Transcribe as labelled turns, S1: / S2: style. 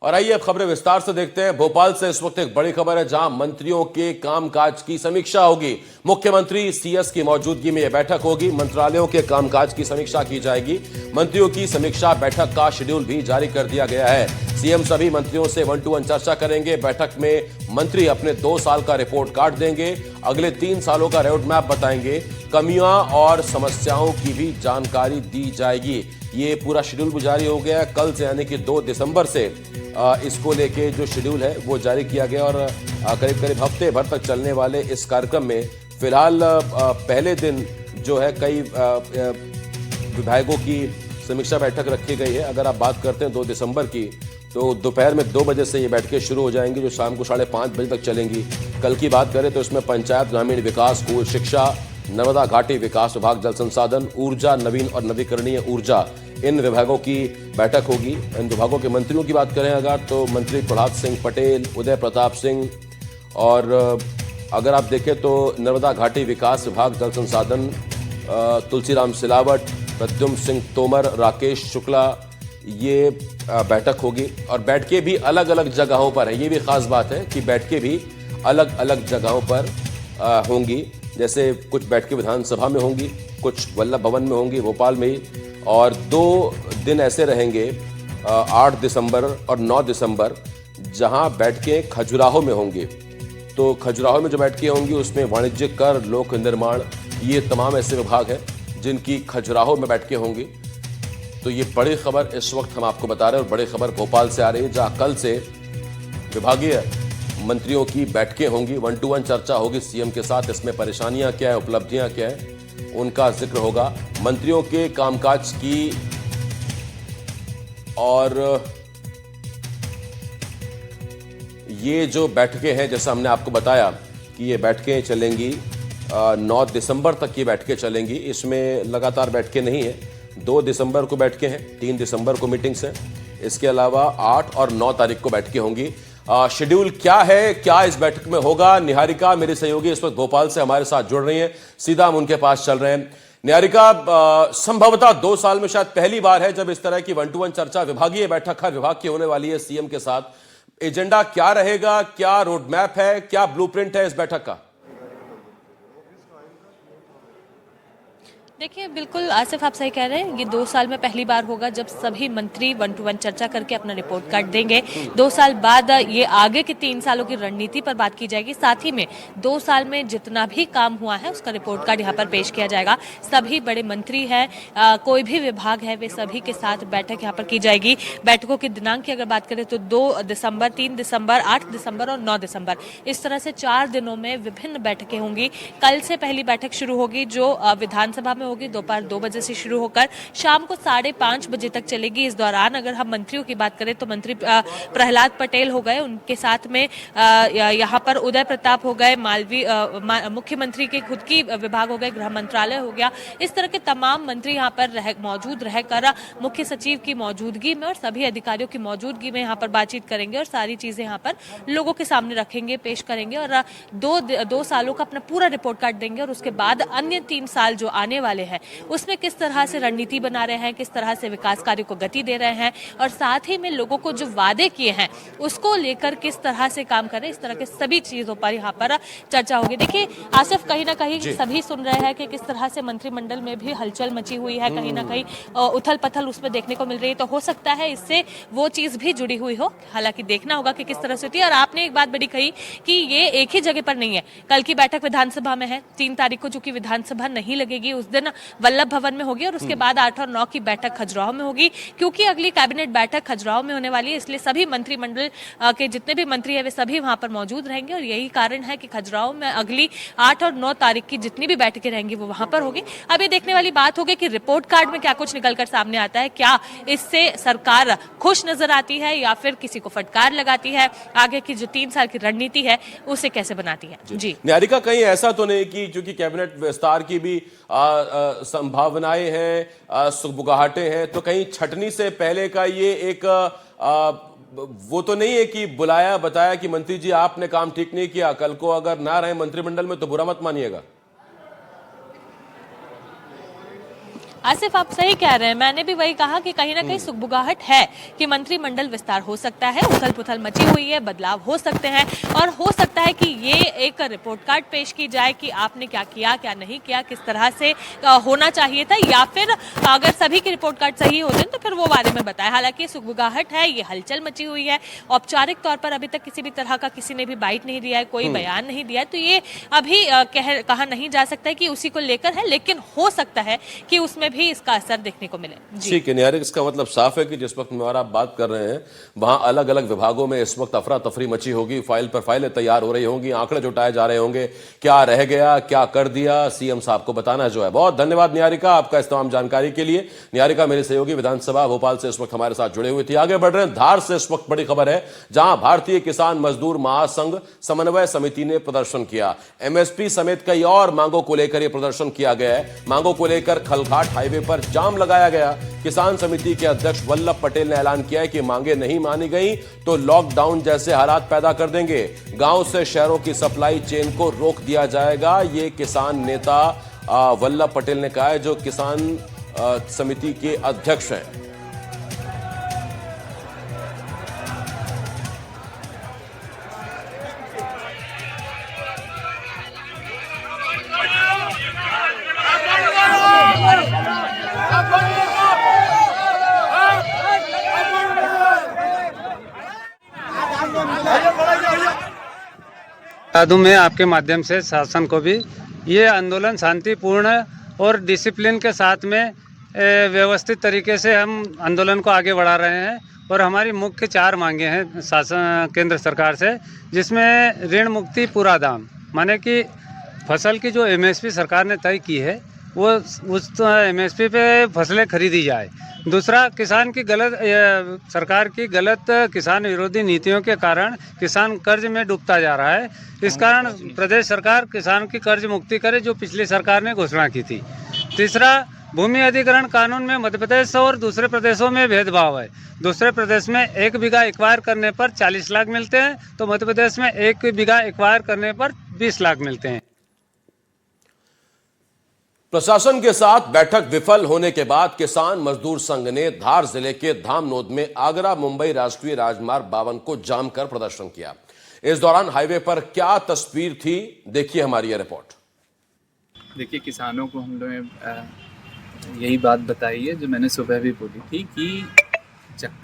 S1: और आइए अब खबरें विस्तार से देखते हैं। भोपाल से इस वक्त एक बड़ी खबर है, जहां मंत्रियों के कामकाज की समीक्षा होगी। मुख्यमंत्री सीएस की मौजूदगी में यह बैठक होगी। मंत्रालयों के कामकाज की समीक्षा की जाएगी। मंत्रियों की समीक्षा बैठक का शेड्यूल भी जारी कर दिया गया है। सीएम सभी मंत्रियों से 1-to-1 चर्चा करेंगे। बैठक में मंत्री अपने 2 साल का रिपोर्ट कार्ड देंगे, अगले 3 सालों का रोड मैप बताएंगे, कमियां और समस्याओं की भी जानकारी दी जाएगी। ये पूरा शेड्यूल भी जारी हो गया है। कल से यानी कि 2 दिसंबर से इसको लेके जो शेड्यूल है वो जारी किया गया और करीब करीब हफ्ते भर तक चलने वाले इस कार्यक्रम में फिलहाल पहले दिन जो है कई विभागों की समीक्षा बैठक रखी गई है। अगर आप बात करते हैं 2 दिसंबर की, तो दोपहर में 2 बजे से ये बैठकें शुरू हो जाएंगी, जो शाम को 5:30 बजे तक चलेंगी। कल की बात करें तो इसमें पंचायत, ग्रामीण विकास, स्कूल शिक्षा, नर्मदा घाटी विकास विभाग, जल संसाधन, ऊर्जा, नवीन और नवीकरणीय ऊर्जा, इन विभागों की बैठक होगी। इन विभागों के मंत्रियों की बात करें अगर, तो मंत्री प्रहलाद सिंह पटेल, उदय प्रताप सिंह, और अगर आप देखें तो नर्मदा घाटी विकास विभाग, जल संसाधन, तुलसीराम सिलावट, प्रद्युम्न सिंह तोमर, राकेश शुक्ला, ये बैठक होगी। और बैठकें भी अलग अलग जगहों पर है। ये भी खास बात है कि बैठकें भी अलग अलग जगहों पर होंगी। जैसे कुछ बैठकें विधानसभा में होंगी, कुछ वल्लभ भवन में होंगी, भोपाल में ही। और 2 दिन ऐसे रहेंगे 8 दिसंबर और 9 दिसंबर, जहां बैठकें खजुराहो में होंगी। तो खजुराहो में जो बैठकें होंगी उसमें वाणिज्यिक कर, लोक निर्माण, ये तमाम ऐसे विभाग हैं जिनकी खजुराहो में बैठकें होंगी। तो ये बड़ी खबर इस वक्त हम आपको बता रहे हैं और बड़ी खबर भोपाल से आ रही है, जहां कल से विभागीय मंत्रियों की बैठकें होंगी। 1-to-1 चर्चा होगी सीएम के साथ। इसमें परेशानियां क्या है, उपलब्धियां क्या है, उनका जिक्र होगा। मंत्रियों के कामकाज की और ये जो बैठकें हैं, जैसा हमने आपको बताया कि ये बैठकें चलेंगी 9 दिसंबर तक। ये बैठकें चलेंगी, इसमें लगातार बैठकें नहीं है। 2 दिसंबर को बैठकें हैं, 3 दिसंबर को मीटिंग्स हैं। इसके अलावा 8 और 9 तारीख को बैठकें होंगी। शेड्यूल क्या है, क्या इस बैठक में होगा, निहारिका मेरे सहयोगी इस वक्त भोपाल से हमारे साथ जुड़ रही हैं। सीधा हम उनके पास चल रहे हैं। निहारिका, संभवतः 2 साल में शायद पहली बार है जब इस तरह की 1-to-1 चर्चा, विभागीय बैठक हर विभाग की होने वाली है सीएम के साथ। एजेंडा क्या रहेगा, क्या रोड मैप है, क्या ब्लूप्रिंट है इस बैठक का?
S2: देखिए, बिल्कुल आसिफ, आप सही कह रहे हैं। ये 2 साल में पहली बार होगा जब सभी मंत्री 1-to-1 चर्चा करके अपना रिपोर्ट कार्ड देंगे। 2 साल बाद ये आगे के 3 सालों की रणनीति पर बात की जाएगी। साथ ही में 2 साल में जितना भी काम हुआ है उसका रिपोर्ट कार्ड यहाँ पर पेश किया जाएगा। सभी बड़े मंत्री हैं, कोई भी विभाग है, वे सभी के साथ बैठक यहाँ पर की जाएगी। बैठकों के दिनांक की अगर बात करें तो 2 दिसंबर, 3 दिसंबर, 8 दिसंबर और 9 दिसंबर, इस तरह से 4 दिनों में विभिन्न बैठकें होंगी। कल से पहली बैठक शुरू होगी, जो विधानसभा में होगी, दोपहर 2 बजे से शुरू होकर शाम को 5:30 बजे तक चलेगी। इस दौरान अगर हम मंत्रियों की बात करें तो मंत्री प्रहलाद पटेल हो गए, उनके साथ में यहाँ पर उदय प्रताप हो गए, मालवीय मुख्यमंत्री के खुद की विभाग हो गए, गृह मंत्रालय हो गया। इस तरह के तमाम मंत्री यहाँ पर मौजूद रहकर मुख्य सचिव की मौजूदगी में और सभी अधिकारियों की मौजूदगी में यहाँ पर बातचीत करेंगे और सारी चीजें यहाँ पर लोगों के सामने रखेंगे, पेश करेंगे और 2 सालों का अपना पूरा रिपोर्ट कार्ड देंगे। और उसके बाद अन्य 3 साल जो आने वाले हैं उसमें किस तरह से रणनीति बना रहे हैं, किस तरह से विकास कार्य को गति दे रहे हैं और साथ ही में लोगों को जो वादे किए हैं उसको लेकर किस तरह से काम करें, इस तरह के सभी चीजों पर यहाँ पर चर्चा होगी। देखिए आसिफ, कहीं ना कहीं सभी सुन रहे हैं कि किस तरह से मंत्रिमंडल में भी हलचल मची हुई है, कहीं ना कहीं उथल पथल उसमें देखने को मिल रही है। तो हो सकता है इससे वो चीज भी जुड़ी हुई हो, हालांकि देखना होगा कि किस तरह से होती है। और आपने एक बात बड़ी कही कि ये एक ही जगह पर नहीं है। कल की बैठक विधानसभा में है, 3 तारीख को चूंकि विधानसभा नहीं लगेगी, उस दिन वल्लभ भवन में होगी और उसके बाद 8 और 9 की बैठक खजुराहो में होगी। क्योंकि अगली कैबिनेट बैठक खजुराहो में होने वाली है, इसलिए सभी मंत्रिमंडल के जितने भी मंत्री है वे सभी वहां पर मौजूद रहेंगे और यही कारण है कि खजुराहो में अगली 8 और 9 तारीख की जितनी भी बैठकें रहेंगी वो वहां पर होगी। अब ये देखने वाली बात होगी कि रिपोर्ट कार्ड में क्या कुछ निकलकर सामने आता है। क्या इससे सरकार खुश नजर आती है या फिर किसी को फटकार लगाती है, आगे की जो 3 साल की रणनीति है उसे कैसे बनाती है। जी
S1: निहारिका, कहीं ऐसा तो नहीं कि क्योंकि कैबिनेट विस्तार की भी संभावनाएं हैं, सुगबुगाहटें हैं, तो कहीं छटनी से पहले का ये एक वो तो नहीं है कि बुलाया बताया कि मंत्री जी आपने काम ठीक नहीं किया, कल को अगर ना रहे मंत्रिमंडल में तो बुरा मत मानिएगा?
S2: आसिफ, आप सही कह रहे हैं। मैंने भी वही कहा कि कहीं ना कहीं सुगबुगाहट है कि मंत्रिमंडल विस्तार हो सकता है, उथल पुथल मची हुई है, बदलाव हो सकते हैं और हो सकता है कि ये एक रिपोर्ट कार्ड पेश की जाए कि आपने क्या किया, क्या नहीं किया, किस तरह से होना चाहिए था, या फिर अगर सभी के रिपोर्ट कार्ड सही होते हैं तो फिर वो बारे में बताए। हालांकि सुगबुगाहट है, ये हलचल मची हुई है। औपचारिक तौर पर अभी तक किसी भी तरह का किसी ने भी बाइट नहीं दिया है, कोई बयान नहीं दिया है, तो ये अभी कहा नहीं जा सकता है कि उसी को लेकर है, लेकिन हो सकता है कि उसमें भी इसका असर देखने को मिले।
S1: ठीक है निहारिका, इसका मतलब साफ है कि जिस वक्त में और आप बात कर रहे हैं वहां अलग अलग विभागों में इस वक्त अफरा तफरी मची होगी, फाइल पर फाइलें तैयार हो रही होंगी, आंकड़े जुटाए जा रहे होंगे, क्या रह गया, क्या कर दिया, सीएम साहब को बताना जो है। बहुत धन्यवाद निहारिका आपका इस तमाम जानकारी के लिए। निहारिका मेरी सहयोगी विधानसभा भोपाल से इस वक्त हमारे साथ जुड़े हुए थी। आगे बढ़ रहे हैं, धार से इस वक्त बड़ी खबर है जहां भारतीय किसान मजदूर महासंघ समन्वय समिति ने प्रदर्शन किया। एमएसपी समेत कई और मांगों को लेकर यह प्रदर्शन किया गया है। मांगों को लेकर खलघाट हाईवे पर जाम लगाया गया। किसान समिति के अध्यक्ष वल्लभ पटेल ने ऐलान किया है कि मांगे नहीं मानी गई तो लॉकडाउन जैसे हालात पैदा कर देंगे। गांव से शहरों की सप्लाई चेन को रोक दिया जाएगा। ये किसान नेता वल्लभ पटेल ने कहा है, जो किसान समिति के अध्यक्ष हैं।
S3: बता दूं मैं आपके माध्यम से शासन को भी, ये आंदोलन शांतिपूर्ण और डिसिप्लिन के साथ में व्यवस्थित तरीके से हम आंदोलन को आगे बढ़ा रहे हैं। और हमारी मुख्य 4 मांगे हैं शासन केंद्र सरकार से, जिसमें ऋण मुक्ति पूरा दाम, माने कि फसल की जो एमएसपी सरकार ने तय की है वो उस एमएसपी पे फसलें खरीदी जाए। दूसरा, किसान की सरकार की गलत किसान विरोधी नीतियों के कारण किसान कर्ज में डूबता जा रहा है। इस कारण प्रदेश सरकार किसान की कर्ज मुक्ति करे, जो पिछली सरकार ने घोषणा की थी। तीसरा, भूमि अधिग्रहण कानून में मध्य प्रदेश और दूसरे प्रदेशों में भेदभाव है। दूसरे प्रदेश में 1 बीघा एक्वायर करने पर 40 लाख मिलते हैं, तो मध्य प्रदेश में 1 बीघा एक्वायर करने पर 20 लाख मिलते हैं।
S1: प्रशासन के साथ बैठक विफल होने के बाद किसान मजदूर संघ ने धार जिले के धामनोद में आगरा मुंबई राष्ट्रीय राजमार्ग 52 को जाम कर प्रदर्शन किया। इस दौरान हाईवे पर क्या तस्वीर थी, देखिए हमारी यह रिपोर्ट।
S4: देखिए, किसानों को हम लोग यही बात बताई है जो मैंने सुबह भी बोली थी कि चक्का